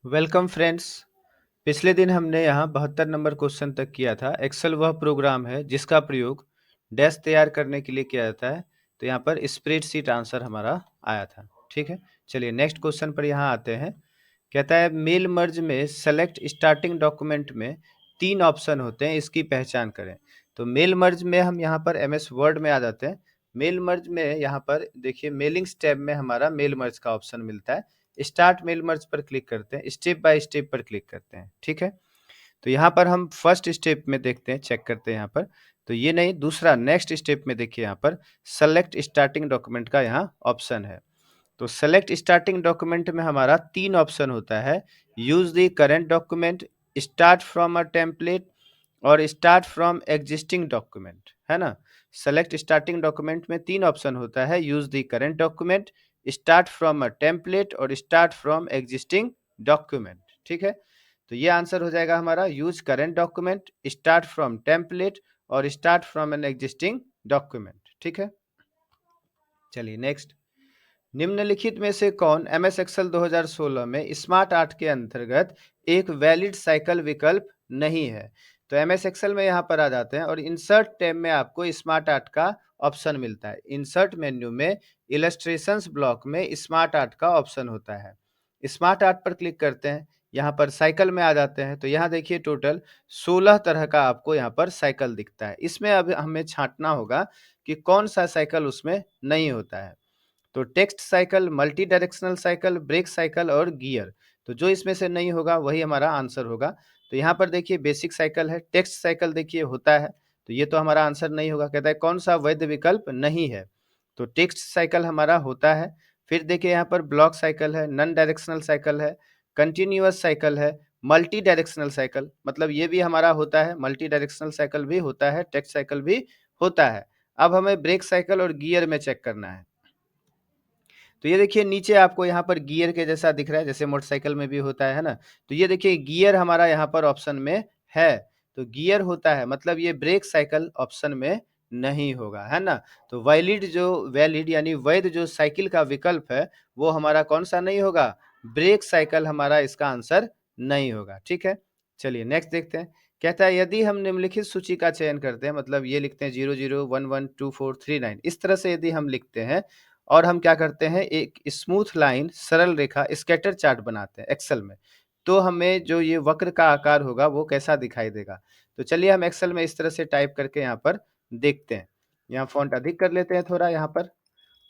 Welcome friends. पिछले दिन हमने यहाँ 72 नंबर क्वेश्चन तक किया था। एक्सेल वह प्रोग्राम है जिसका प्रयोग डैश तैयार करने के लिए किया जाता है। तो यहाँ पर स्प्रेडशीट आंसर हमारा आया था। ठीक है, चलिए नेक्स्ट क्वेश्चन पर यहाँ आते हैं। कहता है मेल मर्ज में सेलेक्ट स्टार्टिंग डॉक्यूमेंट में 3 ऑप्शन होते हैं, इसकी पहचान करें। तो मेल मर्ज में हम यहाँ पर एमएस वर्ड में आ जाते हैं। मेल मर्ज में यहाँ पर देखिए मेलिंग्स टैब में हमारा मेल मर्ज का ऑप्शन मिलता है। स्टार्ट मेल मर्ज पर क्लिक करते हैं, स्टेप बाय स्टेप पर क्लिक करते हैं। ठीक है, तो यहाँ पर हम फर्स्ट स्टेप में देखते हैं, चेक करते हैं यहाँ पर। तो ये नहीं, दूसरा नेक्स्ट स्टेप में देखिए यहाँ पर सेलेक्ट स्टार्टिंग डॉक्यूमेंट का यहाँ ऑप्शन है। तो सेलेक्ट स्टार्टिंग डॉक्यूमेंट में हमारा 3 ऑप्शन होता है। Use the current document, start from a template और स्टार्ट फ्रॉम एग्जिस्टिंग डॉक्यूमेंट, है ना। सेलेक्ट स्टार्टिंग डॉक्यूमेंट में 3 ऑप्शन होता है। Use the current document, start from a template और स्टार्ट फ्रॉम एग्जिस्टिंग डॉक्यूमेंट। ठीक है, तो ये आंसर हो जाएगा हमारा use current document, start from template और start from an existing document. ठीक है, चलिए नेक्स्ट। निम्नलिखित में से कौन एमएस एक्सेल 2016 में स्मार्ट आर्ट के अंतर्गत एक वैलिड साइकिल विकल्प नहीं है। तो एमएस एक्सेल में यहाँ पर आ जाते हैं और इंसर्ट टैब में आपको स्मार्ट आर्ट का ऑप्शन मिलता है। इंसर्ट मेन्यू में इलस्ट्रेशंस ब्लॉक में स्मार्ट आर्ट का ऑप्शन होता है। स्मार्ट आर्ट पर क्लिक करते हैं, यहाँ पर साइकिल में आ जाते हैं। तो यहाँ देखिए टोटल 16 तरह का आपको यहाँ पर साइकिल दिखता है। इसमें अब हमें छांटना होगा कि कौन सा साइकिल उसमें नहीं होता है। तो text cycle, multi directional cycle, break cycle और गियर। तो जो इसमें से नहीं होगा वही हमारा आंसर होगा। तो यहाँ पर देखिए बेसिक साइकिल है, टेक्स्ट साइकिल देखिए होता है, तो ये तो हमारा आंसर नहीं होगा। कहता है कौन सा वैध विकल्प नहीं है, तो टेक्स्ट साइकिल हमारा होता है। फिर देखिए यहाँ पर ब्लॉक साइकिल है, नॉन डायरेक्शनल साइकिल है, कंटिन्यूअस साइकिल है, मल्टी डायरेक्शनल साइकिल, मतलब ये भी हमारा होता है। मल्टी डायरेक्शनल साइकिल भी होता है, टेक्स्ट साइकिल भी होता है। अब हमें ब्रेक साइकिल और गियर में चेक करना है। तो ये देखिए नीचे आपको यहाँ पर गियर के जैसा दिख रहा है, जैसे मोटरसाइकिल में भी होता है ना। तो ये देखिए गियर हमारा यहाँ पर ऑप्शन में है, तो गियर होता है, मतलब ये ब्रेक साइकिल ऑप्शन में नहीं होगा, है ना। तो वैलिड यानी वैध जो साइकिल का विकल्प है वो हमारा कौन सा नहीं होगा, ब्रेक साइकिल हमारा इसका आंसर नहीं होगा। ठीक है, चलिए नेक्स्ट देखते हैं। कहता है यदि हम निम्नलिखित सूची का चयन करते हैं, मतलब ये लिखते हैं 00112439, इस तरह से यदि हम लिखते हैं और हम क्या करते हैं एक स्मूथ लाइन सरल रेखा स्कैटर चार्ट बनाते हैं एक्सेल में, तो हमें जो ये वक्र का आकार होगा वो कैसा दिखाई देगा। तो चलिए हम एक्सेल में इस तरह से टाइप करके यहाँ पर देखते हैं। यहाँ फॉन्ट अधिक कर लेते हैं थोड़ा यहाँ पर,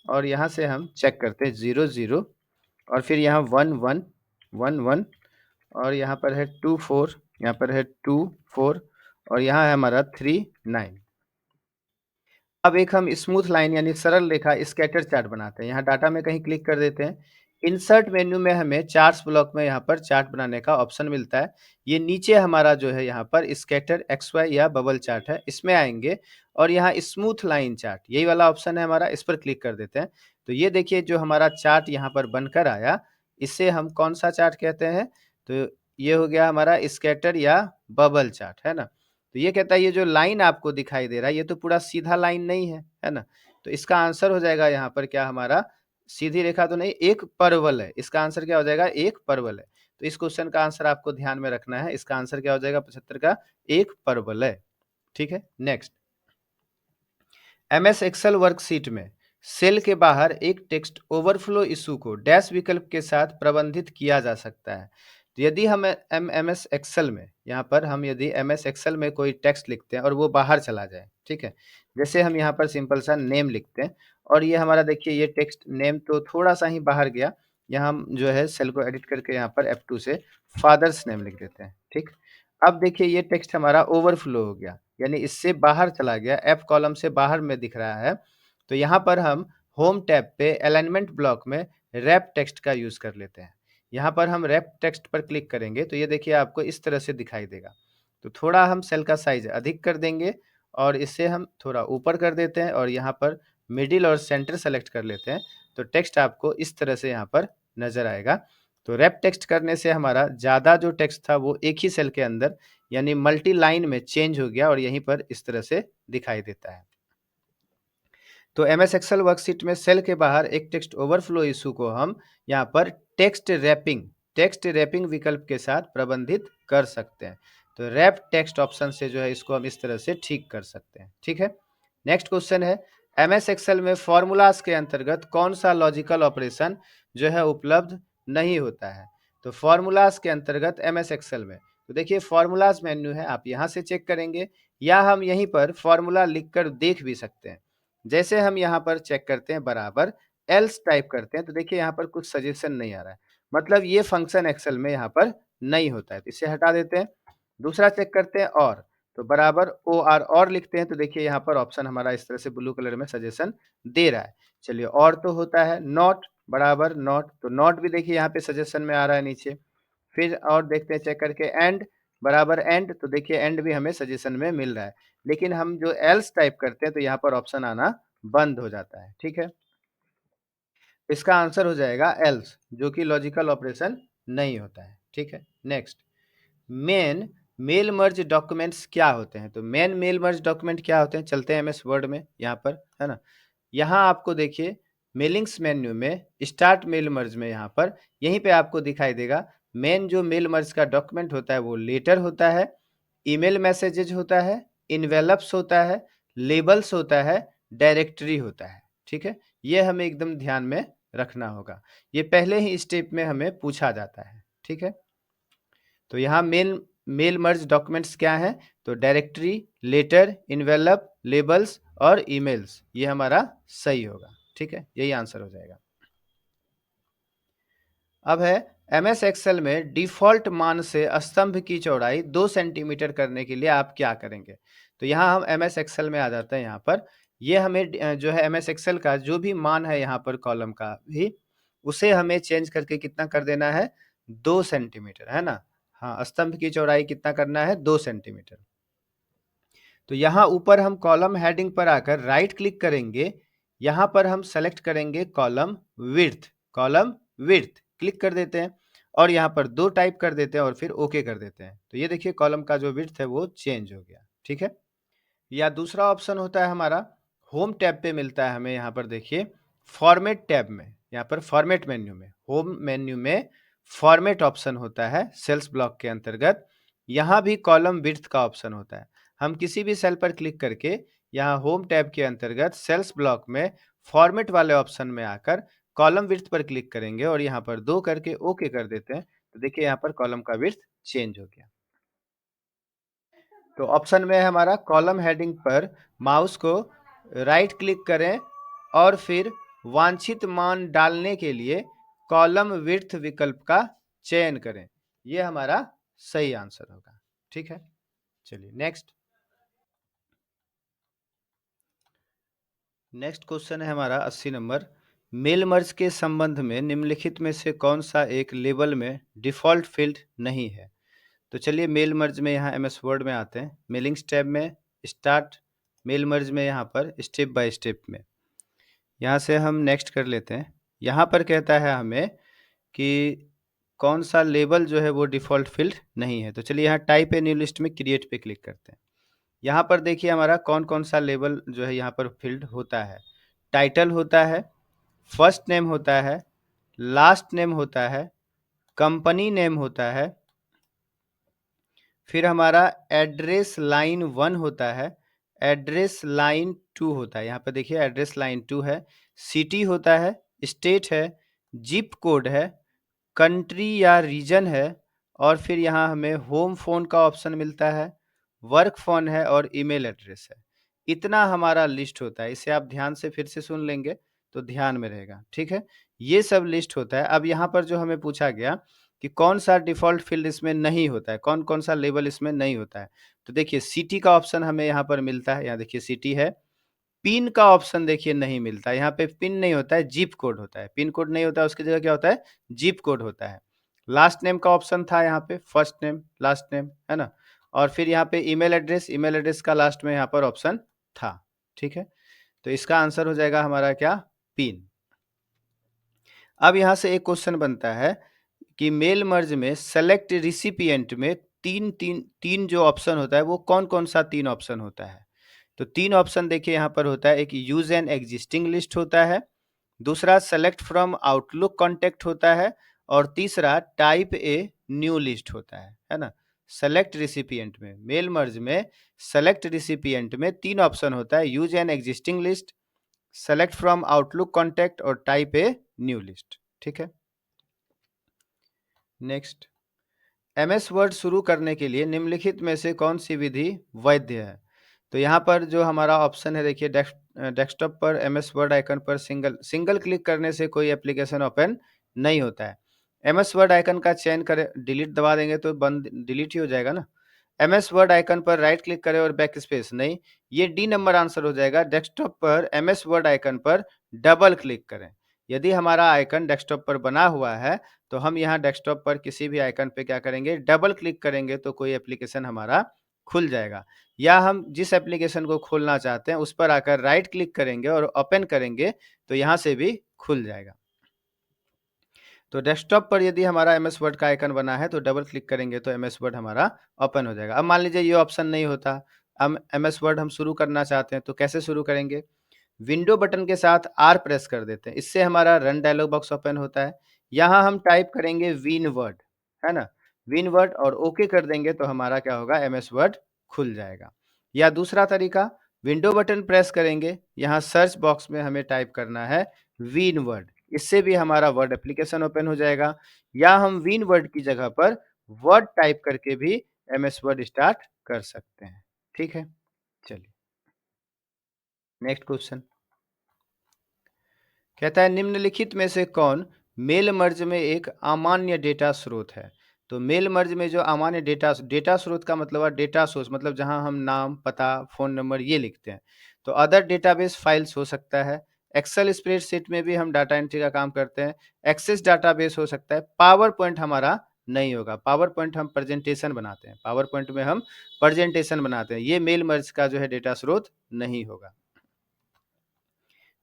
और यहाँ से हम चेक करते हैं 00 और फिर यहाँ 1111 और यहाँ पर है 24, यहाँ पर है 24 और यहाँ है हमारा 39। अब एक हम स्मूथ लाइन यानी सरल रेखा स्कैटर चार्ट बनाते हैं। यहाँ डाटा में कहीं क्लिक कर देते हैं। इंसर्ट मेन्यू में हमें चार्ट्स ब्लॉक में यहाँ पर चार्ट बनाने का ऑप्शन मिलता है। ये नीचे हमारा जो है यहाँ पर स्कैटर XY या बबल चार्ट है, इसमें आएंगे और यहाँ स्मूथ लाइन चार्ट यही वाला ऑप्शन है हमारा, इस पर क्लिक कर देते हैं। तो ये देखिए जो हमारा चार्ट यहाँ पर बनकर आया, इसे हम कौन सा चार्ट कहते हैं, तो ये हो गया हमारा स्कैटर या बबल चार्ट, है ना। तो ये कहता है ये जो लाइन आपको दिखाई दे रहा है ये तो पूरा सीधा लाइन नहीं है, है ना। तो इसका आंसर हो जाएगा यहाँ पर क्या हमारा, सीधी रेखा तो नहीं, एक परवल है। इसका आंसर क्या हो जाएगा, एक परवल है। तो इस क्वेश्चन का आंसर आपको ध्यान में रखना है। इसका आंसर क्या हो जाएगा 75 का, एक परवल है। ठीक है, नेक्स्ट। एमएस एक्सेल वर्कशीट में सेल के बाहर एक टेक्स्ट ओवरफ्लो इशू को डैश विकल्प के साथ प्रबंधित किया जा सकता है। तो यदि हम एमएस एक्सेल में यहाँ पर हम यदि एमएस एक्सेल में कोई टेक्स्ट लिखते हैं और वो बाहर चला जाए, ठीक है, जैसे हम यहाँ पर सिंपल सा नेम लिखते हैं और ये हमारा देखिए ये टेक्स्ट नेम तो थोड़ा सा ही बाहर गया। यहाँ हम जो है सेल को एडिट करके यहाँ पर F2 से फादर्स नेम लिख देते हैं। ठीक, अब देखिए ये टेक्स्ट हमारा ओवरफ्लो हो गया, यानी इससे बाहर चला गया, F कॉलम से बाहर में दिख रहा है। तो यहाँ पर हम होम टैब पे अलाइनमेंट ब्लॉक में रैप टेक्स्ट का यूज कर लेते हैं। यहाँ पर हम रैप टेक्स्ट पर क्लिक करेंगे तो ये देखिए आपको इस तरह से दिखाई देगा। तो थोड़ा हम सेल का साइज अधिक कर देंगे और इसे हम थोड़ा ऊपर कर देते हैं और यहाँ पर मिडिल और सेंटर सेलेक्ट कर लेते हैं। तो टेक्स्ट आपको इस तरह से यहाँ पर नजर आएगा। तो रैप टेक्स्ट करने से हमारा ज़्यादा जो टेक्स्ट था वो एक ही सेल के अंदर यानी मल्टी लाइन में चेंज हो गया और यहीं पर इस तरह से दिखाई देता है। तो एमएस एक्सेल वर्कशीट में सेल के बाहर एक टेक्स्ट ओवरफ्लो इशू को हम यहाँ पर टेक्स्ट रैपिंग विकल्प के साथ प्रबंधित कर सकते हैं। तो रैप टेक्स्ट ऑप्शन से जो है इसको हम इस तरह से ठीक कर सकते हैं। ठीक है, नेक्स्ट क्वेश्चन है, एमएस एक्सेल में फॉर्मूलाज के अंतर्गत कौन सा लॉजिकल ऑपरेशन जो है उपलब्ध नहीं होता है। तो फॉर्मूलाज के अंतर्गत एमएस एक्सेल में, तो देखिए फॉर्मूलाज मेन्यू है, आप यहाँ से चेक करेंगे या हम यहीं पर फॉर्मूला लिखकर देख भी सकते हैं। जैसे हम यहाँ पर चेक करते हैं बराबर एल्स टाइप करते हैं, तो देखिए यहाँ पर कुछ सजेशन नहीं आ रहा है, मतलब ये फंक्शन एक्सेल में यहाँ पर नहीं होता है, तो इसे हटा देते हैं। दूसरा चेक करते हैं तो बराबर और लिखते हैं, तो देखिए यहाँ पर ऑप्शन हमारा इस तरह से ब्लू कलर में सजेशन दे रहा है। चलिए, और तो होता है नॉट बराबर नॉट, तो नॉट भी देखिए यहाँ पे सजेशन में आ रहा है नीचे। फिर और देखते हैं चेक करके एंड बराबर एंड, तो देखिए एंड भी हमें सजेशन में मिल रहा है, लेकिन हम जो एल्स टाइप करते हैं तो यहाँ पर ऑप्शन आना बंद हो जाता है। ठीक है, इसका आंसर हो जाएगा एल्स, जो कि लॉजिकल ऑपरेशन नहीं होता है। ठीक है, next, main mail merge documents क्या होते हैं। तो मेन मेल मर्ज डॉक्यूमेंट क्या होते हैं, चलते हैं एमएस वर्ड में, यहाँ पर है ना। यहाँ आपको देखिए मेलिंग्स मेन्यू में स्टार्ट मेल मर्ज में यहाँ पर यहीं पे आपको दिखाई देगा मेन जो मेल मर्ज का डॉक्यूमेंट होता है वो लेटर होता है, ईमेल मैसेजेज होता है, इन्वेलप्स होता है, लेबल्स होता है, डायरेक्टरी होता है। ठीक है, ये हमें एकदम ध्यान में रखना होगा, ये पहले ही स्टेप में हमें पूछा जाता है। ठीक है, तो यहाँ मेल मर्ज डॉक्यूमेंट्स क्या है, तो डायरेक्टरी, लेटर, इन्वेलप, लेबल्स और ईमेल्स, ये हमारा सही होगा। ठीक है, यही आंसर हो जाएगा। अब है एमएस एक्सेल में डिफॉल्ट मान से स्तंभ की चौड़ाई 2 सेंटीमीटर करने के लिए आप क्या करेंगे। तो यहाँ हम एमएस एक्सेल में आ जाते हैं, यहाँ पर ये हमें जो है एमएस एक्सेल का जो भी मान है यहाँ पर कॉलम का भी, उसे हमें चेंज करके कितना कर देना है, 2 सेंटीमीटर, है ना। हाँ, स्तंभ की चौड़ाई कितना करना है, 2 सेंटीमीटर। तो यहाँ ऊपर हम कॉलम हेडिंग पर आकर राइट क्लिक करेंगे, यहाँ पर हम सेलेक्ट करेंगे कॉलम विड्थ क्लिक कर देते हैं और यहाँ पर 2 टाइप कर देते हैं और फिर ओके कर देते हैं। तो ये देखिए कॉलम का जो विड्थ है वो चेंज हो गया। ठीक है, या दूसरा ऑप्शन होता है हमारा होम टैब पे मिलता है हमें, यहाँ पर देखिए फॉर्मेट टैब में, यहाँ पर फॉर्मेट मेन्यू में, होम मेन्यू में फॉर्मेट ऑप्शन होता है सेल्स ब्लॉक के अंतर्गत, यहाँ भी कॉलम विड्थ का ऑप्शन होता है। हम किसी भी सेल पर क्लिक करके यहाँ होम टैब के अंतर्गत सेल्स ब्लॉक में फॉर्मेट वाले ऑप्शन में आकर कॉलम विड्थ पर क्लिक करेंगे और यहाँ पर 2 करके ओके कर देते हैं, तो देखिए यहाँ पर कॉलम का विड्थ चेंज हो गया। तो ऑप्शन में है हमारा कॉलम हेडिंग पर माउस को राइट क्लिक करें और फिर वांछित मान डालने के लिए कॉलम विड्थ विकल्प का चयन करें, यह हमारा सही आंसर होगा। ठीक है, चलिए नेक्स्ट क्वेश्चन है हमारा 80 नंबर, मेल मर्ज के संबंध में निम्नलिखित में से कौन सा एक लेबल में डिफॉल्ट फील्ड नहीं है। तो चलिए मेल मर्ज में यहाँ एमएस वर्ड में आते हैं, मेलिंग्स टैब में स्टार्ट मेल मर्ज में यहाँ पर स्टेप बाय स्टेप में, यहाँ से हम नेक्स्ट कर लेते हैं। यहाँ पर कहता है हमें कि कौन सा लेबल जो है वो डिफ़ॉल्ट फील्ड नहीं है। तो चलिए यहाँ टाइप ए न्यू लिस्ट में क्रिएट पे क्लिक करते हैं। यहाँ पर देखिए हमारा कौन कौन सा लेबल जो है यहाँ पर फील्ड होता है। टाइटल होता है, फर्स्ट नेम होता है, लास्ट नेम होता है, कंपनी नेम होता है, फिर हमारा एड्रेस लाइन 1 होता है, एड्रेस लाइन 2 होता है, यहाँ पे देखिए एड्रेस लाइन 2 है, सिटी होता है, स्टेट है, जिप कोड है, कंट्री या रीजन है, और फिर यहाँ हमें होम फ़ोन का ऑप्शन मिलता है, वर्क फ़ोन है और ईमेल एड्रेस है। इतना हमारा लिस्ट होता है, इसे आप ध्यान से फिर से सुन लेंगे तो ध्यान में रहेगा। ठीक है, ये सब लिस्ट होता है। अब यहाँ पर जो हमें पूछा गया कि कौन सा डिफ़ॉल्ट फ़ील्ड इसमें नहीं होता है, कौन-कौन सा लेबल इसमें नहीं होता है। तो देखिए सिटी का ऑप्शन हमें यहाँ पर मिलता है, यहाँ देखिए सिटी है। पिन का ऑप्शन देखिए नहीं मिलता है, यहाँ पे पिन नहीं होता है, ज़िप कोड होता है। पिन कोड नहीं होता है, उसकी जगह क्या होता है, ज़िप कोड होता है। लास्ट नेम का ऑप्शन था यहाँ पे, फर्स्ट नेम, लास्ट नेम, है ना? और फिर यहाँ पे ईमेल एड्रेस का लास्ट में यहाँ पर ऑप्शन था। ठीक है? तो इसका आंसर हो जाएगा हमारा क्या, पिन। अब यहाँ से एक क्वेश्चन बनता है कि मेल मर्ज में सेलेक्ट रिसिपिएंट में 3 जो ऑप्शन होता है वो कौन-कौन सा 3 ऑप्शन होता है। तो 3 ऑप्शन देखिए यहाँ पर होता है, एक यूज़ एन एक्जिस्टिंग लिस्ट होता है, दूसरा सेलेक्ट फ्रॉम आउटलुक कॉन्टैक्ट होता है और तीसरा टाइप ए न्यू लिस्ट होता है ना। सेलेक्ट रिसिपिएंट में, मेल मर्ज में सेलेक्ट रिसिपिएंट में 3 ऑप्शन होता है, use an existing list, select from outlook contact और टाइप ए न्यू लिस्ट। ठीक है, नेक्स्ट, एमएस वर्ड शुरू करने के लिए निम्नलिखित में से कौन सी विधि वैध है? तो यहाँ पर जो हमारा ऑप्शन है, देखिए डेस्कटॉप पर एमएस वर्ड आइकन पर सिंगल क्लिक करने से कोई एप्लीकेशन ओपन नहीं होता है। एमएस वर्ड आइकन का चयन करें, डिलीट दबा देंगे तो बंद डिलीट ही हो जाएगा ना। एमएस वर्ड आइकन पर राइट क्लिक करें और बैक स्पेस नहीं, ये डी नंबर आंसर हो जाएगा। डेस्कटॉप पर एमएस वर्ड आइकन पर डबल क्लिक करें। यदि हमारा आइकन डेस्कटॉप पर बना हुआ है तो हम यहाँ डेस्कटॉप पर किसी भी आइकन पे क्या करेंगे, डबल क्लिक करेंगे तो कोई एप्लीकेशन हमारा खुल जाएगा। या हम जिस एप्लीकेशन को खोलना चाहते हैं उस पर आकर राइट क्लिक करेंगे और ओपन करेंगे तो यहाँ से भी खुल जाएगा। तो डेस्कटॉप पर यदि हमारा एमएस वर्ड का आइकन बना है तो डबल क्लिक करेंगे तो एमएस वर्ड हमारा ओपन हो जाएगा। अब मान लीजिए ये ऑप्शन नहीं होता, हम एमएस वर्ड हम शुरू करना चाहते हैं तो कैसे शुरू करेंगे? विंडो बटन के साथ आर प्रेस कर देते हैं, इससे हमारा रन डायलॉग बॉक्स ओपन होता है। यहाँ हम टाइप करेंगे विन वर्ड, है ना, विन वर्ड और ओके कर देंगे तो हमारा क्या होगा, एमएस वर्ड खुल जाएगा। या दूसरा तरीका, विंडो बटन प्रेस करेंगे, यहाँ सर्च बॉक्स में हमें टाइप करना है विन वर्ड, इससे भी हमारा वर्ड एप्लीकेशन ओपन हो जाएगा। या हम विन वर्ड की जगह पर वर्ड टाइप करके भी एमएस वर्ड स्टार्ट कर सकते हैं। ठीक है, चलिए नेक्स्ट क्वेश्चन कहता है, निम्नलिखित में से कौन मेल मर्ज में एक अमान्य डेटा स्रोत है? तो मेल मर्ज में जो अमान्य डेटा स्रोत का मतलब है डेटा सोर्स, मतलब जहां हम नाम, पता, फोन नंबर ये लिखते हैं। तो अदर डेटाबेस फाइल्स हो सकता है, एक्सेल स्प्रेडशीट में भी हम डाटा एंट्री का काम करते हैं, एक्सेस डाटाबेस हो सकता है, पावर पॉइंट हमारा नहीं होगा। पावर पॉइंट हम प्रेजेंटेशन बनाते हैं, पावर पॉइंट में हम प्रेजेंटेशन बनाते हैं, ये मेल मर्ज का जो है डेटा स्रोत नहीं होगा।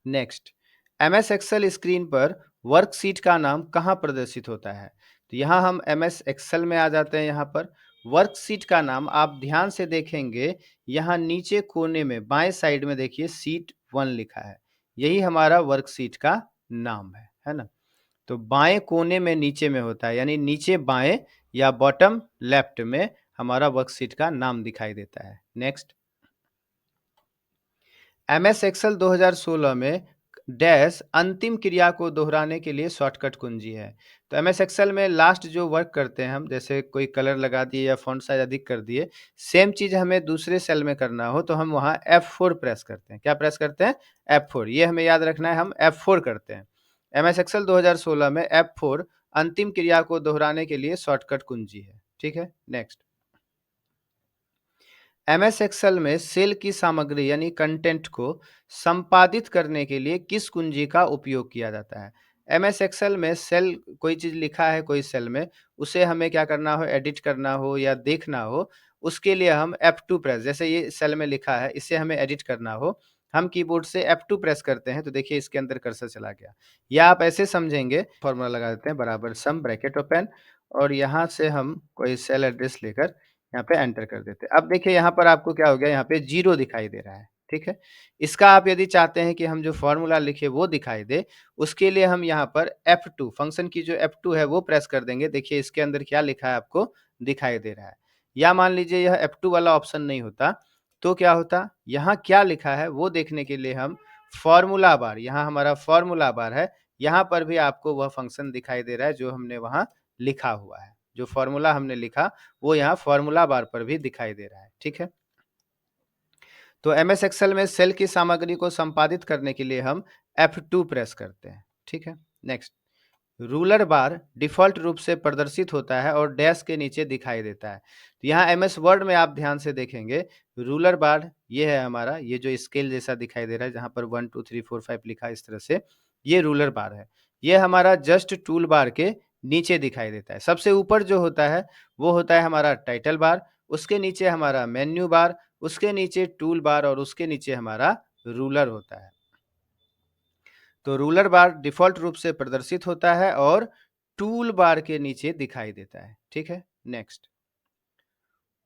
नेक्स्ट, एमएस एक्सेल स्क्रीन पर वर्कशीट का नाम कहाँ प्रदर्शित होता है? तो यहाँ हम एमएस एक्सेल में आ जाते हैं। यहाँ पर वर्कशीट का नाम आप ध्यान से देखेंगे, यहाँ नीचे कोने में बाएं साइड में देखिए शीट 1 लिखा है, यही हमारा वर्कशीट का नाम है ना। तो बाएं कोने में नीचे में होता है, यानी नीचे बाएं या बॉटम लेफ्ट में हमारा वर्कशीट का नाम दिखाई देता है। नेक्स्ट, एमएस एक्सेल 2016 में डैश अंतिम क्रिया को दोहराने के लिए शॉर्टकट कुंजी है। तो एमएस एक्सेल में लास्ट जो वर्क करते हैं हम, जैसे कोई कलर लगा दिए या फॉन्ट साइज अधिक कर दिए, सेम चीज हमें दूसरे सेल में करना हो तो हम वहाँ F4 प्रेस करते हैं। क्या प्रेस करते हैं? F4। ये हमें याद रखना है, हम F4 करते हैं। एमएस एक्सेल 2016 में F4 अंतिम क्रिया को दोहराने के लिए शॉर्टकट कुंजी है। ठीक है, नेक्स्ट, एमएस एक्सेल में सेल की सामग्री यानी कंटेंट को संपादित करने के लिए किस कुंजी का उपयोग किया जाता है? एमएस एक्सेल में सेल, कोई चीज लिखा है कोई सेल में, उसे हमें क्या करना हो, एडिट करना हो या देखना हो, उसके लिए हम F2 प्रेस, जैसे ये सेल में लिखा है इसे हमें एडिट करना हो, हम कीबोर्ड से F2 प्रेस करते हैं तो देखिए इसके अंदर कर्सर चला गया। या आप ऐसे समझेंगे, फॉर्मूला लगा देते हैं बराबर सम ब्रैकेट ओपन और यहाँ से हम कोई सेल एड्रेस लेकर यहाँ पे एंटर कर देते हैं। अब देखिए यहाँ पर आपको क्या हो गया, यहाँ पे 0 दिखाई दे रहा है। ठीक है, इसका आप यदि चाहते हैं कि हम जो फॉर्मूला लिखे वो दिखाई दे, उसके लिए हम यहाँ पर F2 फंक्शन की जो F2 है वो प्रेस कर देंगे। देखिए इसके अंदर क्या लिखा है आपको दिखाई दे रहा है। या मान लीजिए यह F2 वाला ऑप्शन नहीं होता तो क्या होता, यहाँ क्या लिखा है वो देखने के लिए हम फॉर्मूला बार, यहाँ हमारा फॉर्मूला बार है, यहाँ पर भी आपको वह फंक्शन दिखाई दे रहा है जो हमने वहाँ लिखा हुआ है। जो फॉर्मूला हमने लिखा वो यहाँ फॉर्मूला बार पर भी दिखाई दे रहा है। ठीक है, तो एमएस एक्सेल में सेल की सामग्री को संपादित करने के लिए हम F2 प्रेस करते हैं। ठीक है, नेक्स्ट, रूलर बार डिफॉल्ट रूप से प्रदर्शित होता है और डैश के नीचे दिखाई देता है। तो यहाँ एमएस वर्ड में आप ध्यान से देखेंगे, रूलर बार ये है हमारा, ये जो स्केल जैसा दिखाई दे रहा है जहाँ पर 1 2 3 4 5 लिखा है इस तरह से, ये रूलर बार है। ये हमारा जस्ट टूल बार के नीचे दिखाई देता है। सबसे ऊपर जो होता है वो होता है हमारा टाइटल बार, उसके नीचे हमारा मेन्यू बार, उसके नीचे टूल बार और उसके नीचे हमारा रूलर होता है। तो रूलर बार डिफॉल्ट रूप से प्रदर्शित होता है और टूल बार के नीचे दिखाई देता है। ठीक है, नेक्स्ट,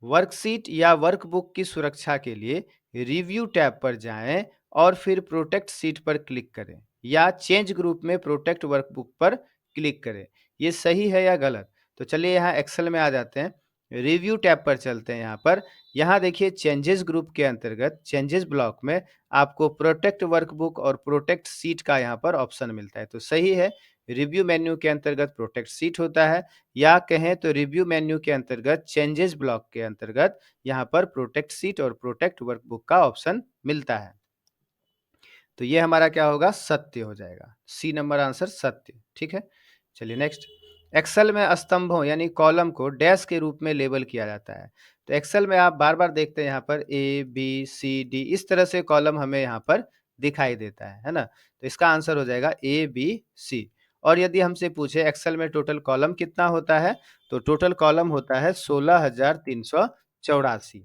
वर्कशीट या वर्कबुक की सुरक्षा के लिए रिव्यू टैब पर जाएं और फिर प्रोटेक्ट शीट पर क्लिक करें या चेंज ग्रुप में प्रोटेक्ट वर्कबुक पर क्लिक करें। ये सही है या गलत? तो चलिए यहाँ एक्सेल में आ जाते हैं, रिव्यू टैब पर चलते हैं यहाँ पर। यहाँ देखिए चेंजेस ग्रुप के अंतर्गत चेंजेस ब्लॉक में आपको प्रोटेक्ट वर्कबुक और प्रोटेक्ट सीट का यहाँ पर ऑप्शन मिलता है। तो सही है, रिव्यू मेन्यू के अंतर्गत प्रोटेक्ट सीट होता है, या कहें तो रिव्यू मेन्यू के अंतर्गत चेंजेस ब्लॉक के अंतर्गत यहाँ पर प्रोटेक्ट सीट और प्रोटेक्ट वर्कबुक का ऑप्शन मिलता है। तो ये हमारा क्या होगा, सत्य हो जाएगा। सी नंबर आंसर सत्य, ठीक है। चलिए नेक्स्ट, एक्सेल में स्तंभों यानी कॉलम को डैश के रूप में लेबल किया जाता है। तो एक्सेल में आप बार बार देखते हैं यहाँ पर ए बी सी डी, इस तरह से कॉलम हमें यहाँ पर दिखाई देता है ना। तो इसका आंसर हो जाएगा ए बी सी। और यदि हमसे पूछे एक्सेल में टोटल कॉलम कितना होता है, तो टोटल कॉलम होता है 16,384।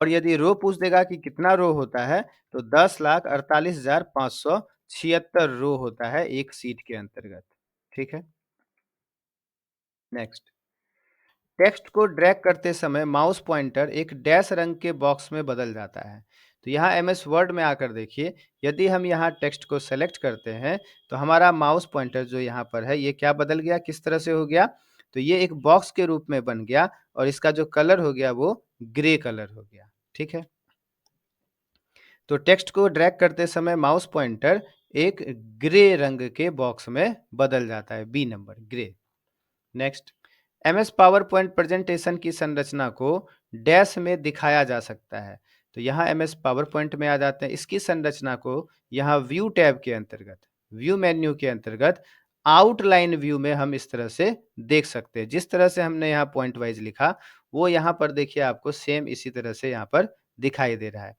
और यदि रो पूछ देगा कि कितना रो होता है, तो 10,48,576 रो होता है एक सीट के अंतर्गत, ठीक है। नेक्स्ट, टेक्स्ट को ड्रैग करते समय माउस पॉइंटर एक डैश रंग के बॉक्स में बदल जाता है। तो यहाँ एमएस वर्ड में आकर देखिए, यदि हम यहाँ टेक्स्ट को सेलेक्ट करते हैं, तो हमारा माउस पॉइंटर जो यहाँ पर है, ये क्या बदल गया, किस तरह से हो गया, तो ये एक बॉक्स के रूप में बन गया और इसका जो कलर हो गया वो ग्रे कलर हो गया, ठीक है। तो टेक्स्ट को ड्रैग करते समय माउस पॉइंटर एक ग्रे रंग के बॉक्स में बदल जाता है, B number grey. Next, MS PowerPoint presentation की संरचना को डैश में दिखाया जा सकता है। तो यहाँ एमएस पावर पॉइंट में आ जाते हैं, इसकी संरचना को यहाँ व्यू टैब के अंतर्गत, व्यू मेन्यू के अंतर्गत आउटलाइन व्यू में हम इस तरह से देख सकते हैं। जिस तरह से हमने यहाँ पॉइंट वाइज लिखा, वो यहाँ पर देखिए आपको सेम इसी तरह से यहाँ पर दिखाई दे रहा है।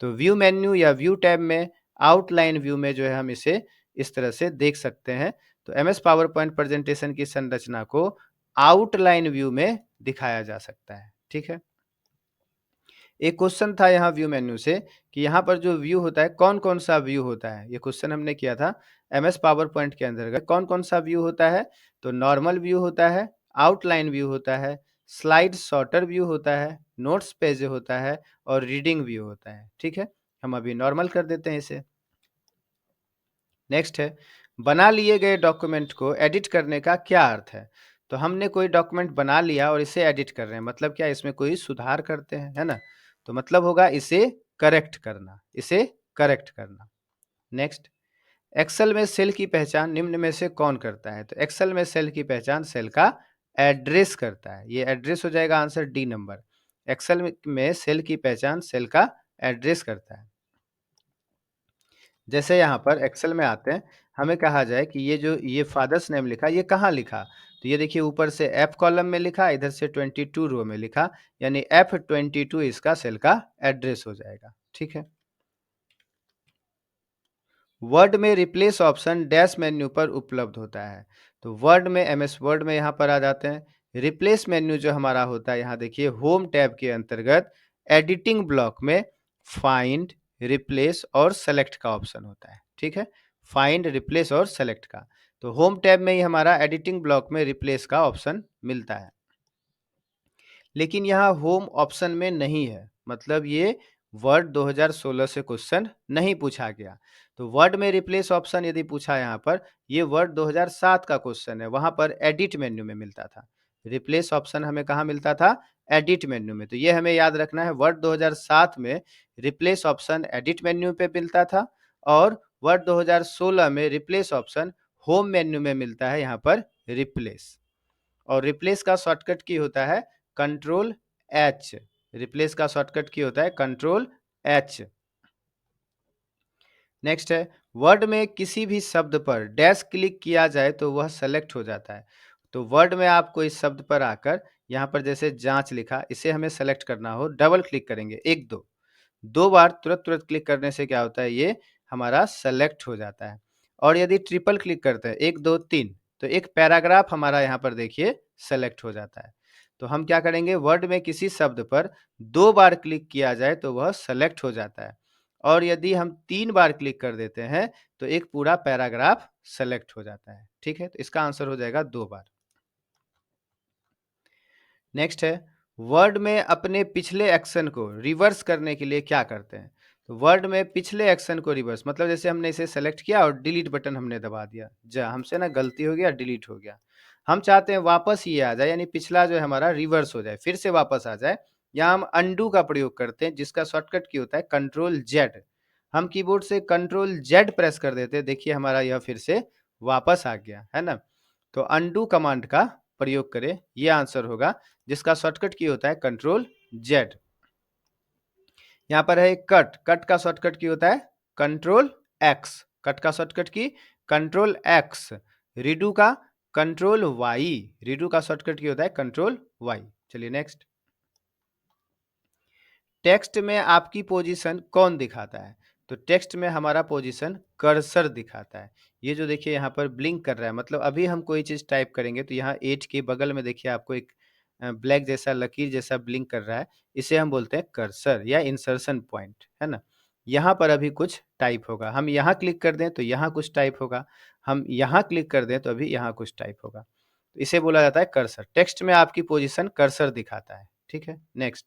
तो व्यू मेन्यू या व्यू टैब में आउटलाइन व्यू में जो है हम इसे इस तरह से देख सकते हैं। तो एमएस पावर पॉइंट प्रेजेंटेशन की संरचना को आउटलाइन व्यू में दिखाया जा सकता है, ठीक है। एक क्वेश्चन था यहाँ व्यू मेन्यू से कि यहाँ पर जो व्यू होता है, कौन कौन सा व्यू होता है, ये क्वेश्चन हमने किया था। एमएस पावर पॉइंट के अंतर्गत कौन कौन सा व्यू होता है, तो नॉर्मल व्यू होता है, आउटलाइन व्यू होता है, स्लाइड शॉर्टर व्यू होता है, नोट्स पेज होता है और रीडिंग व्यू होता है, ठीक है। हम अभी नॉर्मल कर देते हैं इसे। नेक्स्ट है, बना लिए गए डॉक्यूमेंट को एडिट करने का क्या अर्थ है। तो हमने कोई डॉक्यूमेंट बना लिया और इसे एडिट कर रहे हैं, मतलब क्या, इसमें कोई सुधार करते हैं, है ना। तो मतलब होगा इसे करेक्ट करना, इसे करेक्ट करना। नेक्स्ट, एक्सेल में सेल की पहचान निम्न में से कौन करता है। तो एक्सेल में सेल की पहचान सेल का एड्रेस करता है, ये एड्रेस हो जाएगा आंसर डी नंबर। एक्सेल में सेल की पहचान सेल का एड्रेस करता है। जैसे यहाँ पर एक्सेल में आते हैं, हमें कहा जाए कि ये जो ये फादर्स नेम लिखा, ये कहाँ लिखा, तो ये देखिए ऊपर से एफ कॉलम में लिखा, इधर से 22 रो में लिखा, यानी F22 इसका सेल का एड्रेस हो जाएगा, ठीक है। वर्ड में रिप्लेस ऑप्शन डैश मेन्यू पर उपलब्ध होता है। तो वर्ड में, एमएस वर्ड में यहाँ पर आ जाते हैं। रिप्लेस मेन्यू जो हमारा होता है, यहाँ देखिए होम टैब के अंतर्गत एडिटिंग ब्लॉक में फाइंड, रिप्लेस और सेलेक्ट का ऑप्शन होता है, ठीक है। फाइंड, रिप्लेस और सेलेक्ट का, तो होम टैब में ही हमारा एडिटिंग ब्लॉक में रिप्लेस का ऑप्शन मिलता है। लेकिन यहाँ होम ऑप्शन में नहीं है, मतलब ये वर्ड 2016 से क्वेश्चन नहीं पूछा गया। तो वर्ड में रिप्लेस ऑप्शन यदि पूछा यहाँ पर, ये वर्ड 2007 का क्वेश्चन है, वहां पर एडिट मेन्यू में मिलता था। रिप्लेस ऑप्शन हमें कहाँ मिलता था, एडिट मेन्यू में। तो ये हमें याद रखना है, वर्ड 2007 में रिप्लेस ऑप्शन एडिट मेन्यू पे मिलता था और वर्ड 2016 में रिप्लेस ऑप्शन होम मेन्यू में मिलता है, यहाँ पर रिप्लेस। और रिप्लेस का शॉर्टकट की होता है कंट्रोल एच, रिप्लेस का शॉर्टकट की होता है कंट्रोल एच। नेक्स्ट है, वर्ड में किसी भी शब्द पर डैश क्लिक किया जाए तो वह सेलेक्ट हो जाता है। तो वर्ड में आपको इस शब्द पर आकर यहाँ पर जैसे जांच लिखा, इसे हमें सेलेक्ट करना हो, डबल क्लिक करेंगे, एक दो, दो बार तुरंत तुरंत क्लिक करने से क्या होता है, ये हमारा सेलेक्ट हो जाता है। और यदि ट्रिपल क्लिक करते हैं, एक दो तीन, तो एक पैराग्राफ हमारा यहाँ पर देखिए सेलेक्ट हो जाता है। तो हम क्या करेंगे, वर्ड में किसी शब्द पर दो बार क्लिक किया जाए तो वह सेलेक्ट हो जाता है, और यदि हम तीन बार क्लिक कर देते हैं तो एक पूरा पैराग्राफ सेलेक्ट हो जाता है, ठीक है। तो इसका आंसर हो जाएगा दो बार। नेक्स्ट है, वर्ड में अपने पिछले एक्शन को रिवर्स करने के लिए क्या करते हैं। तो वर्ड में पिछले एक्शन को रिवर्स, मतलब जैसे हमने इसे सेलेक्ट किया और डिलीट बटन हमने दबा दिया, जा हमसे ना गलती हो गया, डिलीट हो गया। हम चाहते हैं वापस ये आ जाए, यानी पिछला जो है हमारा रिवर्स हो जाए, फिर से वापस आ जाए। यहाँ हम अंडू का प्रयोग करते हैं, जिसका शॉर्टकट की होता है कंट्रोल जेड। हम कीबोर्ड से कंट्रोल जेड प्रेस कर देते हैं, देखिए हमारा यह फिर से वापस आ गया है ना। तो अंडू कमांड का प्रयोग करें, ये आंसर होगा, जिसका शॉर्टकट की होता है कंट्रोल जेड। यहाँ पर है कट, कट का शॉर्टकट की होता है कंट्रोल एक्स, कट का शॉर्टकट की कंट्रोल एक्स। रीडू का कंट्रोल वाई, रीडू का शॉर्टकट की होता है कंट्रोल वाई। चलिए नेक्स्ट। टेक्स्ट में आपकी पोजीशन कौन दिखाता है? तो टेक्स्ट में हमारा पोजीशन कर्सर दिखाता है। ये जो देखिए यहाँ पर ब्लिंक कर रहा है, मतलब अभी हम कोई चीज टाइप करेंगे तो यहाँ 8 के बगल में देखिए आपको एक ब्लैक जैसा लकीर जैसा ब्लिंक कर रहा है, इसे हम बोलते हैं कर्सर या इंसर्शन पॉइंट, है ना। यहाँ पर अभी कुछ टाइप होगा, हम यहाँ क्लिक कर दें तो यहाँ कुछ टाइप होगा, हम यहाँ क्लिक कर दें तो अभी यहाँ कुछ टाइप होगा। तो इसे बोला जाता है कर्सर। टेक्स्ट में आपकी पोजीशन कर्सर दिखाता है, ठीक है। नेक्स्ट।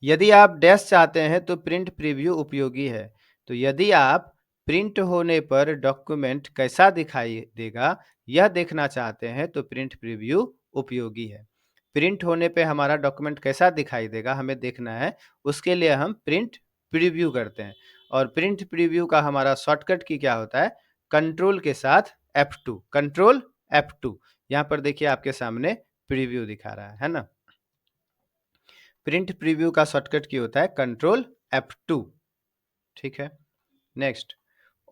यदि आप डैश चाहते हैं तो प्रिंट प्रीव्यू उपयोगी है। तो यदि आप प्रिंट होने पर डॉक्यूमेंट कैसा दिखाई देगा यह देखना चाहते हैं तो प्रिंट प्रीव्यू उपयोगी है। प्रिंट होने पे हमारा डॉक्यूमेंट कैसा दिखाई देगा हमें देखना है, उसके लिए हम प्रिंट प्रीव्यू करते हैं। और प्रिंट प्रीव्यू का हमारा शॉर्टकट की क्या होता है, कंट्रोल के साथ F2, कंट्रोल F2। यहाँ पर देखिए आपके सामने प्रीव्यू दिखा रहा है ना। प्रिंट प्रीव्यू का शॉर्टकट की होता है कंट्रोल F2, ठीक है। नेक्स्ट।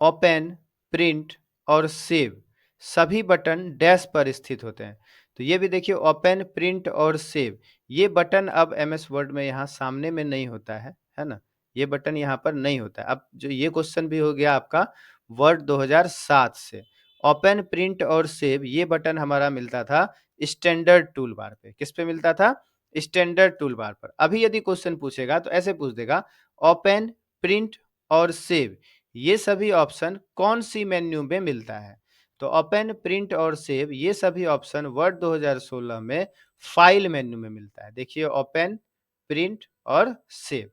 ओपन, प्रिंट और सेव सभी बटन डैश पर स्थित होते हैं। तो ये भी देखिए ओपन, प्रिंट और सेव, ये बटन अब MS वर्ड में यहाँ सामने में नहीं होता है ना। ये बटन यहाँ पर नहीं होता है। अब जो ये क्वेश्चन भी हो गया आपका वर्ड 2007 से। ओपन, प्रिंट और सेव ये बटन हमारा मिलता था स्टैंडर्ड टूल बार पे। किस पे मिलता था? स्टैंडर्ड टूल बार पर। अभी यदि क्वेश्चन पूछेगा तो ऐसे पूछ देगा, ओपन, प्रिंट और सेव ये सभी ऑप्शन कौन सी मेन्यू में मिलता है? तो ओपन, प्रिंट और सेव ये सभी ऑप्शन वर्ड 2016 में फाइल मेन्यू में मिलता है। देखिए ओपन, प्रिंट और सेव,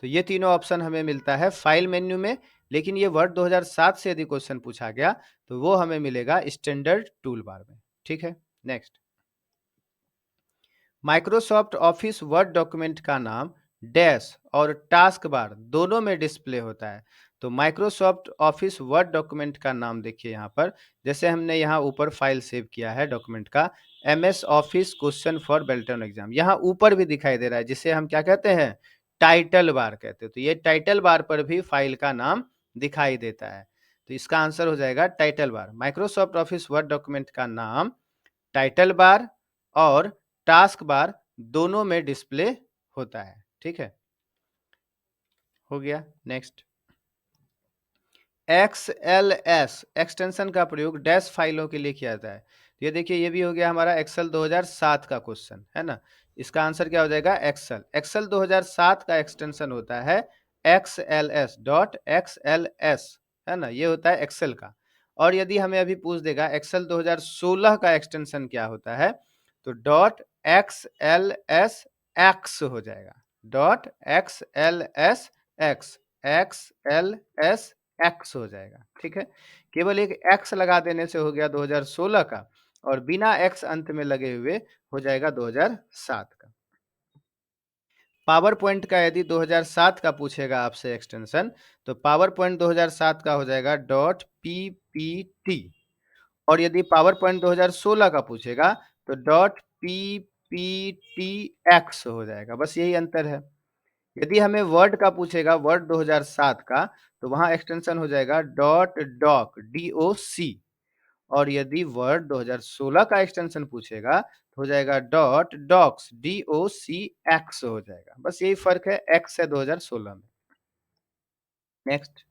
तो ये तीनों ऑप्शन हमें मिलता है फाइल मेन्यू में। लेकिन ये वर्ड 2007 से यदि क्वेश्चन पूछा गया तो वो हमें मिलेगा स्टैंडर्ड टूल बार में, ठीक है। Next. Microsoft office word document का नाम डैश और टास्क बार दोनों में डिस्प्ले होता है। तो माइक्रोसॉफ्ट ऑफिस वर्ड डॉक्यूमेंट का नाम देखिए यहाँ पर, जैसे हमने यहाँ ऊपर फाइल सेव किया है डॉक्यूमेंट का, MS office question for Belton exam, यहाँ ऊपर भी दिखाई दे रहा है, जिसे हम क्या कहते हैं, टाइटल बार कहते हैं। तो ये टाइटल बार पर भी फाइल का नाम दिखाई देता है। तो इसका आंसर हो जाएगा title bar. Microsoft office word document का नाम टाइटल बार और टास्क बार दोनों में डिस्प्ले होता है, ठीक है। हो गया। नेक्स्ट। XLS एक्सटेंशन का प्रयोग डैश फाइलों के लिए किया जाता है। तो ये देखिए ये भी हो गया हमारा एक्सेल 2007 का क्वेश्चन, है ना। इसका आंसर क्या हो जाएगा, एक्सेल। एक्सेल 2007 का एक्सटेंशन होता है XLS.XLS, है ना, ये होता है एक्सेल का। और यदि हमें अभी पूछ देगा एक्सेल 2016 का एक्सटेंशन क्या होता है, तो .XLSX हो जाएगा, .XLSX, XLSX हो जाएगा, ठीक है। केवल एक X लगा देने से हो गया 2016 का, और बिना X अंत में लगे हुए हो जाएगा 2007 का। पावर पॉइंट का यदि 2007 का पूछेगा आपसे एक्सटेंशन, तो पावर पॉइंट 2007 का हो जाएगा .PPT। और यदि पावर पॉइंट 2016 का पूछेगा तो .PPTX हो जाएगा, बस यही अंतर है। यदि हमें वर्ड का पूछेगा वर्ड 2007 का, तो वहां एक्सटेंशन हो जाएगा .doc, और यदि वर्ड 2016 का एक्सटेंशन पूछेगा तो हो जाएगा .docs हो जाएगा, बस यही फर्क है एक्स है 2016 में। नेक्स्ट।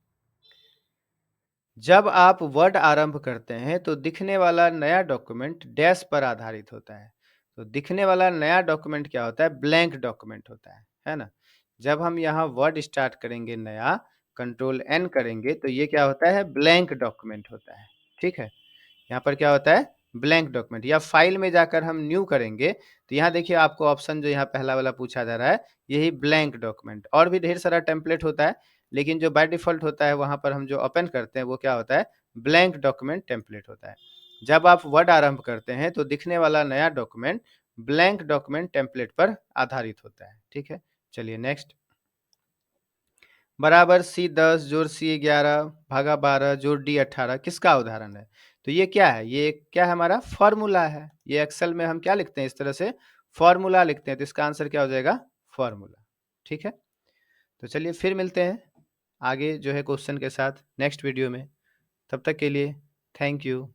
जब आप वर्ड आरंभ करते हैं तो दिखने वाला नया डॉक्यूमेंट डैश पर आधारित होता है। तो दिखने वाला नया डॉक्यूमेंट क्या होता है, ब्लैंक डॉक्यूमेंट होता है ना। जब हम यहाँ वर्ड स्टार्ट करेंगे नया, कंट्रोल N करेंगे तो ये क्या होता है, ब्लैंक डॉक्यूमेंट होता है, ठीक है। यहाँ पर क्या होता है, ब्लैंक डॉक्यूमेंट, या फाइल में जाकर हम न्यू करेंगे तो यहाँ देखिए आपको ऑप्शन जो यहाँ पहला वाला पूछा जा रहा है यही ब्लैंक डॉक्यूमेंट। और भी ढेर सारा टेम्पलेट होता है, लेकिन जो बाय डिफ़ॉल्ट होता है वहाँ पर हम जो ओपन करते हैं वो क्या होता है, ब्लैंक डॉक्यूमेंट टेम्पलेट होता है। जब आप वर्ड आरंभ करते हैं तो दिखने वाला नया डॉक्यूमेंट ब्लैंक डॉक्यूमेंट टेम्पलेट पर आधारित होता है। ठीक है, चलिए नेक्स्ट। बराबर C10 जोड़ C11 भागा 12 जोड़ D18 किसका उदाहरण है? तो ये क्या है? ये क्या है, हमारा फॉर्मूला है। ये एक्सेल में हम क्या लिखते हैं, इस तरह से फॉर्मूला लिखते हैं, तो इसका आंसर क्या हो जाएगा, फॉर्मूला। ठीक है, तो चलिए फिर मिलते हैं आगे जो है क्वेश्चन के साथ नेक्स्ट वीडियो में। तब तक के लिए थैंक यू।